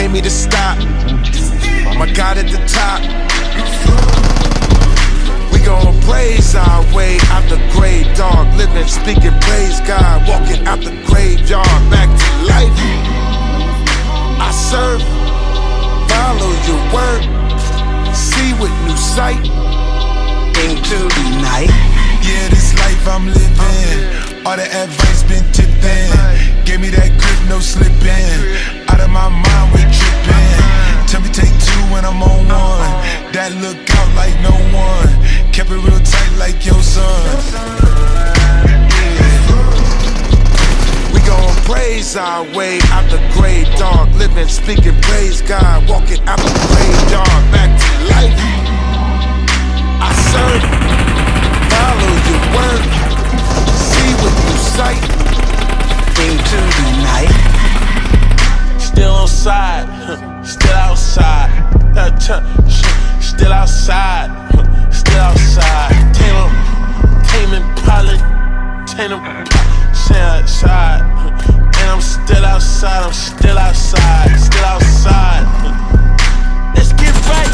made me to stop. My God at the top. We gon' praise our way out the grave, dog. Living, speaking, praise God. Walking out the graveyard, back to life. I serve, follow your word, see with new sight into the night. Yeah, this life I'm living, all the advice been tipped in. Gave me that grip, no slipping. Out of my mind, we tripping. Tell me take two when I'm on one. That look out like no one. Kept it real tight like your son. We gon' praise our way out the grave, dog. Living, speaking, praise God. Walking out the graveyard, back to life. I serve, follow your word, see with new sight into the night. Still on side, still outside. Still outside, still outside. Tame Impala, stay outside. And I'm still outside, I'm still outside, still outside. Let's get right.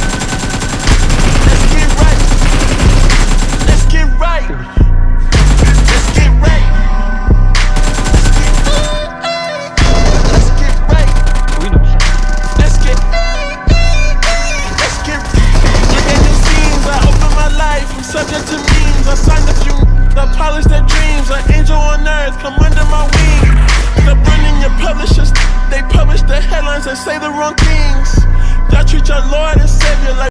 Let's get right. Let's get right. Let's get right. Let's get right. Let's get Look at these scenes, I open my life, I'm subject to memes. I signed a few, I polish their dreams. An angel on earth, come under my wing. Stop running your publishers, they publish the headlines and say the wrong things. Y'all treat your Lord and Savior like